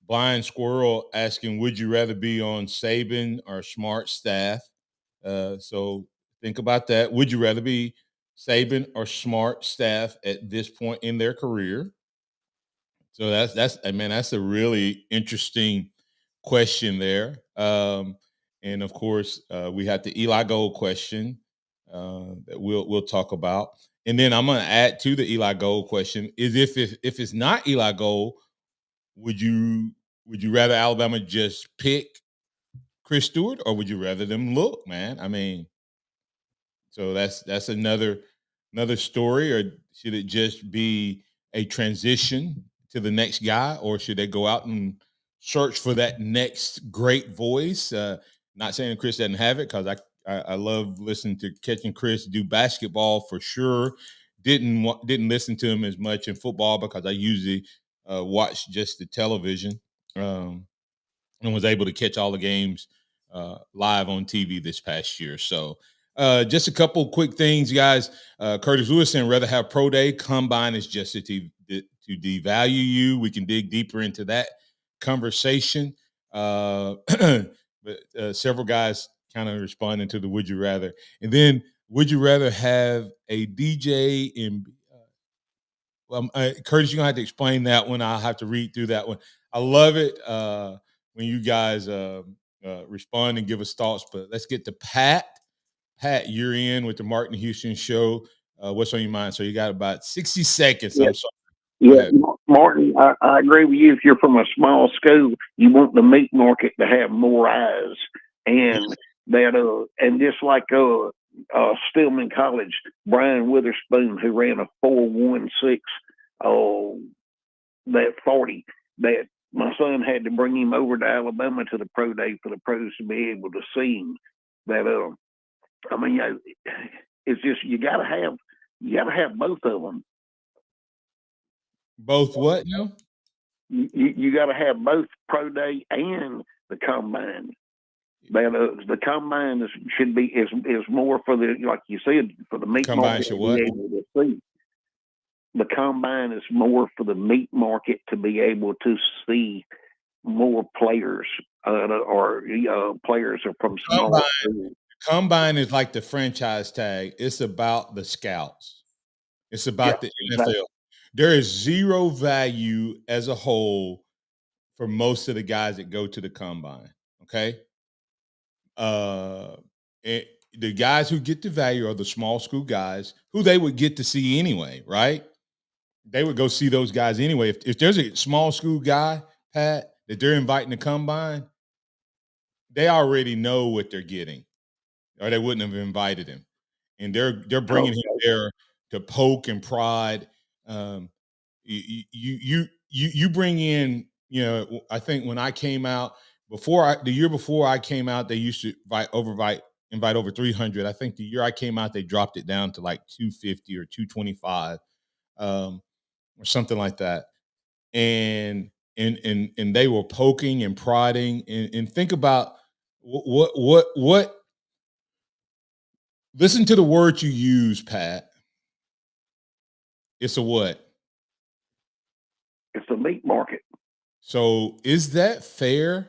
[SPEAKER 5] Blind Squirrel asking, would you rather be on Saban or Smart staff? So think about that. Would you rather be Saban or Smart staff at this point in their career? So that's a really interesting question there. And of course, we have the Eli Gold question that we'll talk about. And then I'm going to add to the Eli Gold question is if it's not Eli Gold, would you rather Alabama just pick Chris Stewart or would you rather them look, man? I mean, so that's another story, or should it just be a transition to the next guy, or should they go out and search for that next great voice? Not saying Chris doesn't have it, because I love listening to catching Chris do basketball for sure. Didn't listen to him as much in football because I usually watch just the television, and was able to catch all the games live on TV this past year. So just a couple quick things, guys. Curtis Lewis saying rather have pro day. Combine is just to devalue you. We can dig deeper into that conversation. But several guys kind of responding to the would you rather. And then would you rather have a DJ in Curtis, you're going to have to explain that one. I'll have to read through that one. I love it when you guys respond and give us thoughts. But let's get to Pat. Pat, you're in with the Martin Houston Show. What's on your mind? So you got about 60 seconds.
[SPEAKER 1] Yeah.
[SPEAKER 5] I'm sorry.
[SPEAKER 1] Yeah, Martin, I agree with you. If you're from a small school, you want the meat market to have more eyes, and that and just like Stillman College, Brian Witherspoon, who ran a 4.16, that 40, that my son had to bring him over to Alabama to the pro day for the pros to be able to see him. That I mean, it's just you gotta have both of them.
[SPEAKER 5] Both what now?
[SPEAKER 1] You got to have both pro day and the combine. That the combine is more for the, like you said, for the meat market to be able to see. The combine is more for the meat market to be able to see more players or players are from smaller schools.
[SPEAKER 5] Combine is like the franchise tag. It's about the scouts. It's about the NFL. Exactly. There is zero value as a whole for most of the guys that go to the combine. Okay. The guys who get the value are the small school guys who they would get to see anyway, right? They would go see those guys anyway. If there's a small school guy, Pat, that they're inviting to combine, they already know what they're getting, or they wouldn't have invited him. And they're bringing him there to poke and prod. You bring in, I think when I came out the year before I came out, they used to invite over 300. I think the year I came out, they dropped it down to like 250 or 225, or something like that. And they were poking and prodding, and think about what. Listen to the word you use, Pat. It's a what?
[SPEAKER 1] It's a meat market.
[SPEAKER 5] So is that fair?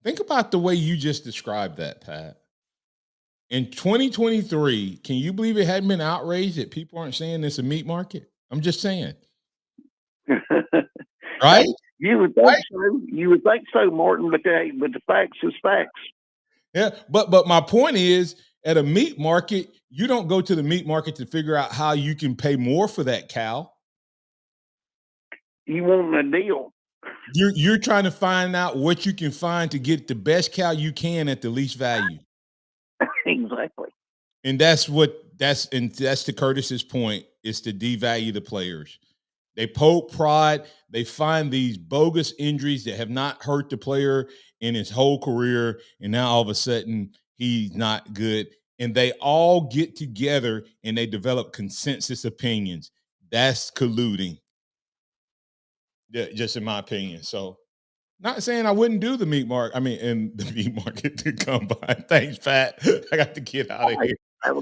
[SPEAKER 5] Think about the way you just described that, Pat. In 2023, can you believe it hadn't been outraged that people aren't saying it's a meat market? I'm just saying. Right?
[SPEAKER 1] You would think so. You would think so, Martin, but the facts is facts.
[SPEAKER 5] Yeah, but my point is, at a meat market, you don't go to the meat market to figure out how you can pay more for that cow.
[SPEAKER 1] You want a deal.
[SPEAKER 5] You're trying to find out what you can find to get the best cow you can at the least value.
[SPEAKER 1] Exactly.
[SPEAKER 5] And that's to Curtis's point, is to devalue the players. They poke, prod, they find these bogus injuries that have not hurt the player in his whole career, and now all of a sudden he's not good. And they all get together and they develop consensus opinions. That's colluding. Yeah, just in my opinion. So, not saying I wouldn't do the meat market. I mean, in the meat market to combine. Thanks, Pat. I got to get out of here. Have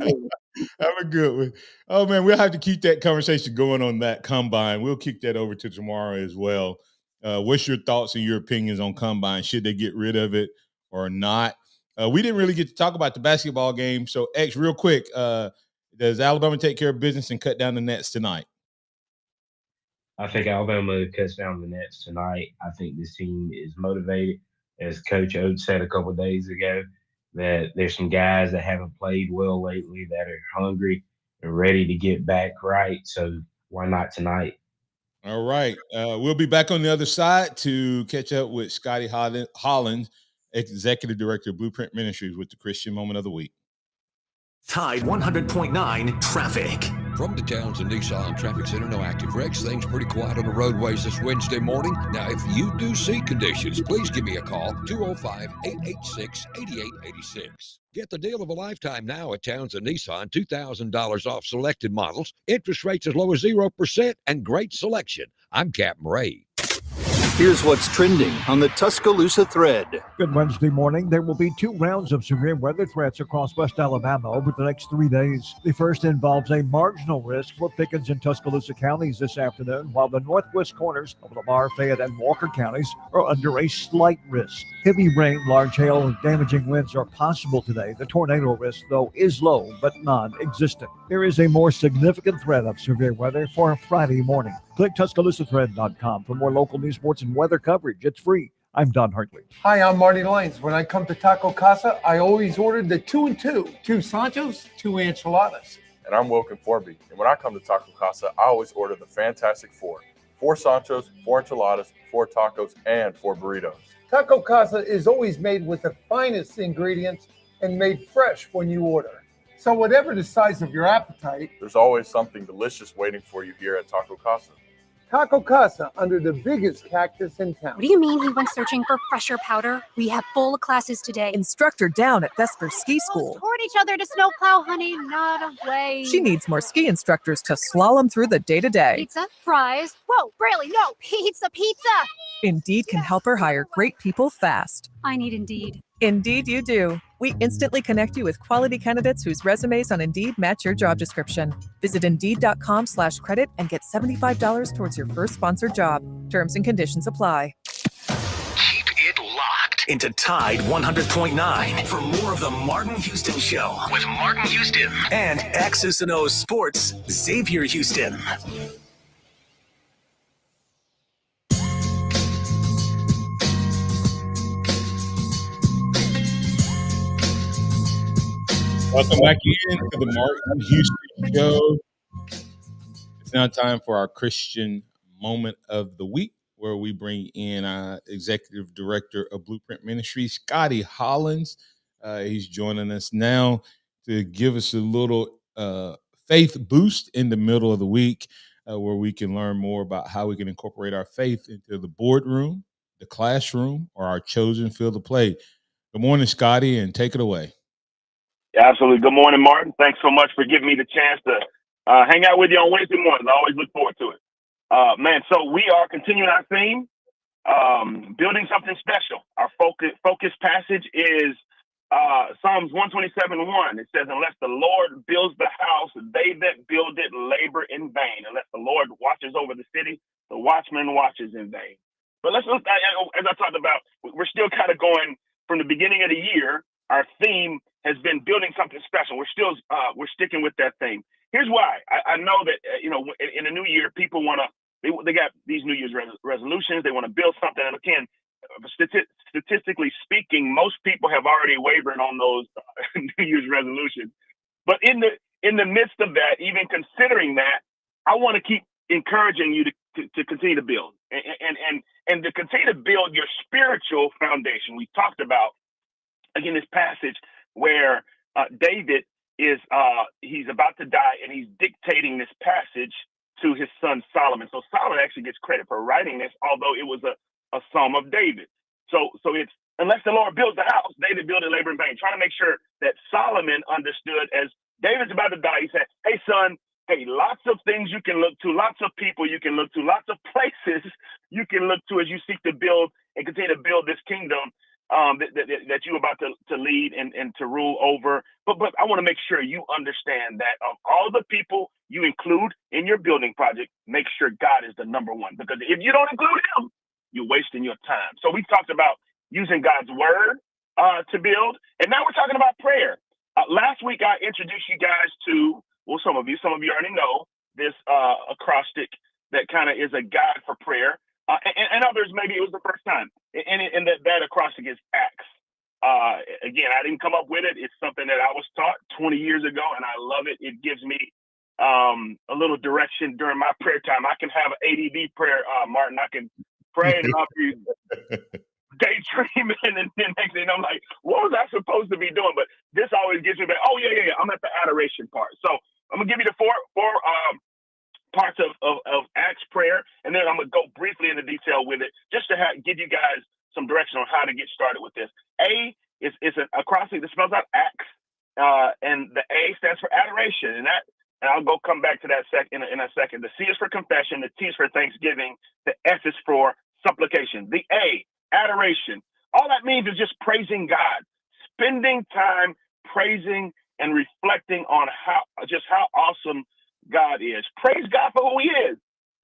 [SPEAKER 5] a good one. Oh, man, we'll have to keep that conversation going on that combine. We'll kick that over to tomorrow as well. What's your thoughts and your opinions on combine? Should they get rid of it or not? We didn't really get to talk about the basketball game. So, X, real quick, does Alabama take care of business and cut down the nets tonight?
[SPEAKER 6] I think Alabama cuts down the nets tonight. I think this team is motivated. As Coach Oates said a couple of days ago, that there's some guys that haven't played well lately that are hungry and ready to get back right. So why not tonight?
[SPEAKER 5] All right. We'll be back on the other side to catch up with Scotty Hollins, Executive Director of Blueprint Ministries, with the Christian Moment of the Week.
[SPEAKER 2] Tide 100.9 traffic.
[SPEAKER 8] From the Townsend Nissan Traffic Center, no active wrecks. Things pretty quiet on the roadways this Wednesday morning. Now, if you do see conditions, please give me a call, 205-886-8886. Get the deal of a lifetime now at Townsend Nissan, $2,000 off selected models, interest rates as low as 0%, and great selection. I'm Captain Ray.
[SPEAKER 3] Here's what's trending on the Tuscaloosa thread.
[SPEAKER 22] Good Wednesday morning. There will be 2 rounds of severe weather threats across West Alabama over the next 3 days. The first involves a marginal risk for Pickens and Tuscaloosa counties this afternoon, while the northwest corners of Lamar, Fayette, and Walker counties are under a slight risk. Heavy rain, large hail, and damaging winds are possible today. The tornado risk, though, is low but non-existent. There is a more significant threat of severe weather for Friday morning. Click TuscaloosaThread.com for more local news, sports, and weather coverage. It's free. I'm Don Hartley.
[SPEAKER 23] Hi, I'm Marty Lanes. When I come to Taco Casa, I always order the 2 and 2. 2 Sanchos, 2 enchiladas.
[SPEAKER 24] And I'm Wilkin Forby. And when I come to Taco Casa, I always order the Fantastic 4. 4 Sanchos, 4 enchiladas, 4 tacos, and 4 burritos.
[SPEAKER 23] Taco Casa is always made with the finest ingredients and made fresh when you order. So whatever the size of your appetite,
[SPEAKER 24] There's always something delicious waiting for you here at Taco Casa.
[SPEAKER 23] Taco Casa, under the biggest cactus in town.
[SPEAKER 4] What do you mean he went searching for fresher powder? We have full classes today.
[SPEAKER 9] Instructor down at Vesper Ski School.
[SPEAKER 4] Toward each other to snowplow, honey, not away.
[SPEAKER 9] She needs more ski instructors to slalom through the day-to-day.
[SPEAKER 4] Pizza, fries. Whoa, Braley, no, pizza.
[SPEAKER 9] Indeed can help her hire great people fast.
[SPEAKER 4] I need Indeed.
[SPEAKER 9] Indeed you do. We instantly connect you with quality candidates whose resumes on Indeed match your job description. Visit Indeed.com/credit and get $75 towards your first sponsored job. Terms and conditions apply.
[SPEAKER 2] Keep it locked into Tide 100.9 for more of the Martin Houston Show with Martin Houston and X's and O's Sports, Xavier Houston.
[SPEAKER 5] Welcome back in to the Martin Houston Show. It's now time for our Christian Moment of the Week, where we bring in Executive Director of Blueprint Ministries, Scotty Hollins. He's joining us now to give us a little faith boost in the middle of the week, where we can learn more about how we can incorporate our faith into the boardroom, the classroom, or our chosen field of play. Good morning, Scotty, and take it away.
[SPEAKER 10] Absolutely. Good morning, Martin. Thanks so much for giving me the chance to hang out with you on Wednesday mornings. I always look forward to it. So we are continuing our theme, building something special. Our focus passage is Psalms 127:1. It says, unless the Lord builds the house, they that build it labor in vain. Unless the Lord watches over the city, the watchman watches in vain. But let's look, as I talked about, we're still kind of going from the beginning of the year. Our theme has been building something special. We're sticking with that theme. Here's why. I know that, in the new year, people want to, they got these New Year's resolutions. They want to build something. And again, statistically speaking, most people have already wavered on those New Year's resolutions. But in the midst of that, even considering that, I want to keep encouraging you to continue to build and to continue to build your spiritual foundation. We talked about, again, this passage where David is he's about to die, and he's dictating this passage to his son Solomon. So Solomon actually gets credit for writing this, although it was a psalm of David. So it's, unless the Lord builds the house, David built it labor in vain. Trying to make sure that Solomon understood, as David's about to die, he said, hey, son, hey, lots of things you can look to, lots of people you can look to, lots of places you can look to as you seek to build and continue to build this kingdom that you're about to lead and to rule over. But I want to make sure you understand that of all the people you include in your building project, make sure God is the number one. Because if you don't include him, you're wasting your time. So we talked about using God's word to build. And now we're talking about prayer. Last week, I introduced you guys to, well, some of you already know this acrostic that kind of is a guide for prayer. And others, maybe it was the first time. And that acrostic is ACTS. Again, I didn't come up with it. It's something that I was taught 20 years ago, and I love it. It gives me a little direction during my prayer time. I can have an ADD prayer, Martin. I can pray and I'll be daydreaming, and then next thing I'm like, what was I supposed to be doing? But this always gives me back, oh, yeah. I'm at the adoration part. So I'm going to give you the four parts of Acts prayer, and then I'm going to go briefly into detail with it just to give you guys some direction on how to get started with this. A is an acrostic that spells out Acts, and the A stands for adoration, and I'll come back to that in a second. The C is for confession, the T is for thanksgiving, the S is for supplication. The A, adoration. All that means is just praising God, spending time praising and reflecting on how awesome God is. Praise God for who he is.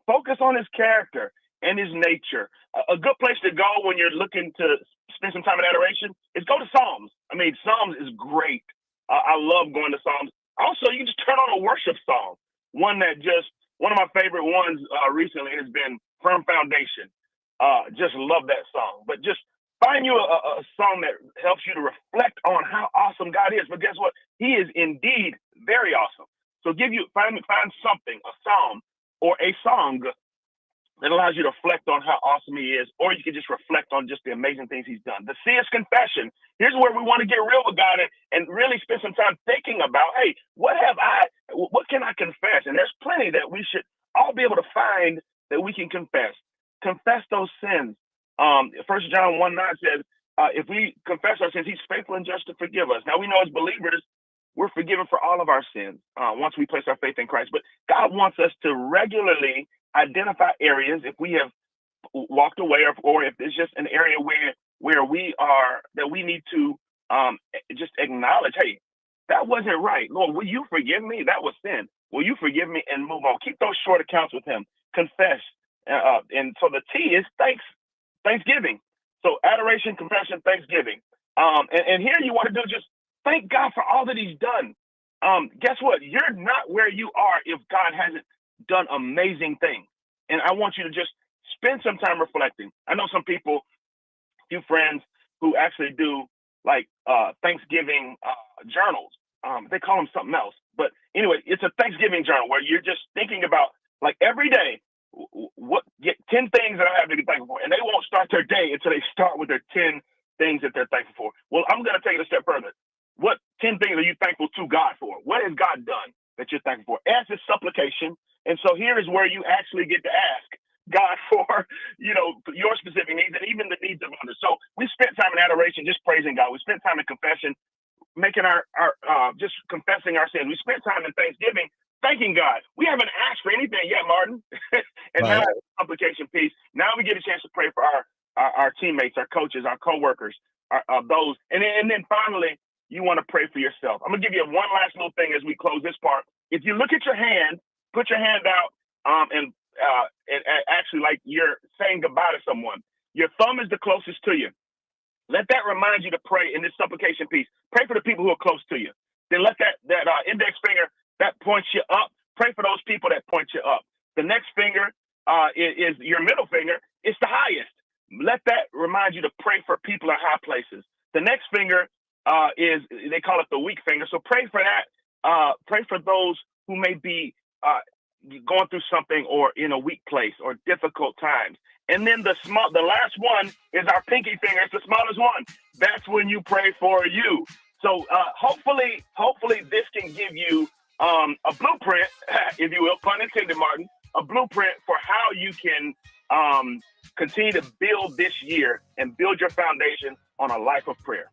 [SPEAKER 10] Focus on his character and his nature. A good place to go when you're looking to spend some time in adoration is go to Psalms. I mean, Psalms is great. I love going to Psalms. Also, you can just turn on a worship song. One of my favorite ones recently has been Firm Foundation. Just love that song. But just find you a song that helps you to reflect on how awesome God is. But guess what? He is indeed very awesome. So find something, a psalm or a song It allows you to reflect on how awesome he is, or you can just reflect on just the amazing things he's done. The C is confession. Here's where we want to get real with God and really spend some time thinking about, hey, what can I confess? And there's plenty that we should all be able to find that we can confess. Confess those sins. 1 John 1:9 says, if we confess our sins, he's faithful and just to forgive us. Now we know as believers, we're forgiven for all of our sins once we place our faith in Christ. But God wants us to regularly identify areas if we have walked away or if there's just an area where we are, that we need to just acknowledge, hey, that wasn't right. Lord, will you forgive me? That was sin. Will you forgive me and move on? Keep those short accounts with him. Confess. And so the T is thanksgiving. So adoration, confession, thanksgiving. And here you want to do just thank God for all that he's done. Guess what? You're not where you are if God hasn't done amazing things. And I want you to just spend some time reflecting. I know some people, few friends who actually do like Thanksgiving journals. They call them something else. But anyway, it's a Thanksgiving journal where you're just thinking about, like, every day, get 10 things that I have to be thankful for. And they won't start their day until they start with their 10 things that they're thankful for. Well, I'm going to take it a step further. What 10 things are you thankful to God for? What has God done that you're thankful for? S is supplication. And so here is where you actually get to ask God for, your specific needs and even the needs of others. So we spent time in adoration, just praising God. We spent time in confession, making our just confessing our sins. We spent time in thanksgiving, thanking God. We haven't asked for anything yet, Martin. And now the supplication piece. Now we get a chance to pray for our teammates, our coaches, our coworkers, those. And then finally, you want to pray for yourself. I'm going to give you one last little thing as we close this part. If you look at your hand, put your hand out and actually like you're saying goodbye to someone. Your thumb is the closest to you. Let that remind you to pray in this supplication piece. Pray for the people who are close to you. Then let that index finger that points you up. Pray for those people that point you up. The next finger is your middle finger. It's the highest. Let that remind you to pray for people in high places. The next finger is, they call it the weak finger. So pray for that. Pray for those who may be going through something or in a weak place or difficult times. And then the last one is our pinky finger. It's the smallest one. That's when you pray for you. So hopefully this can give you a blueprint, if you will, pun intended, Martin, a blueprint for how you can continue to build this year and build your foundation on a life of prayer.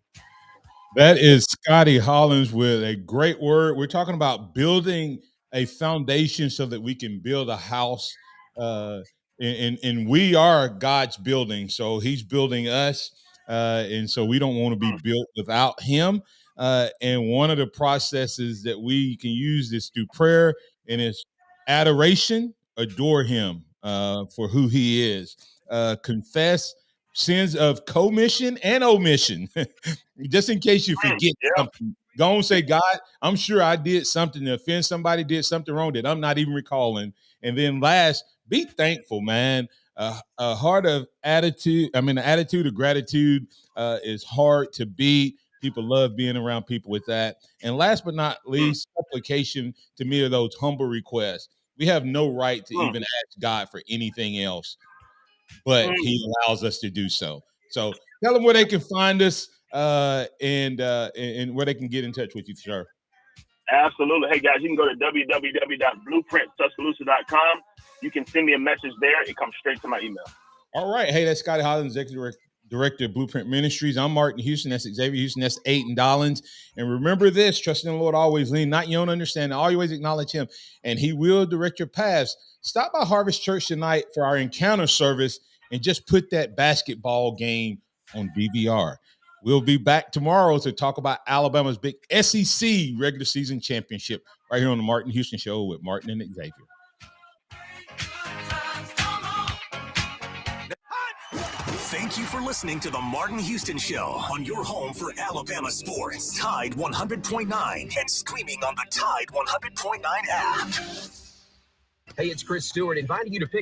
[SPEAKER 5] That is Scotty Hollins with a great word. We're talking about building a foundation so that we can build a house. And we are God's building. So he's building us. And so we don't want to be built without him. And one of the processes that we can use is through prayer, and it's adoration, adore him for who he is. Confess sins of commission and omission, just in case you forget something. Go and say, God, I'm sure I did something to offend somebody, did something wrong that I'm not even recalling. And then last, be thankful, man. A heart of attitude, the attitude of gratitude is hard to beat. People love being around people with that. And last but not least, supplication to me are those humble requests. We have no right to even ask God for anything else, but he allows us to do so. So tell them where they can find us and where they can get in touch with you, sir.
[SPEAKER 10] Absolutely. Hey, guys, you can go to www.blueprinttuscaloosa.com. You can send me a message there. It comes straight to my email.
[SPEAKER 5] All right. Hey, that's Scotty Hollins, Executive Director of Blueprint Ministries. I'm Martin Houston. That's Xavier Houston. That's Aiden Dollins. And remember this, trust in the Lord always, lean not your own understanding, always acknowledge him, and he will direct your paths. Stop by Harvest Church tonight for our encounter service and just put that basketball game on DVR. We'll be back tomorrow to talk about Alabama's big SEC regular season championship right here on the Martin Houston Show with Martin and Xavier.
[SPEAKER 2] Thank you for listening to the Martin Houston Show on your home for Alabama sports. Tide 100.9 and streaming on the Tide 100.9 app.
[SPEAKER 11] Hey, it's Chris Stewart inviting you to pick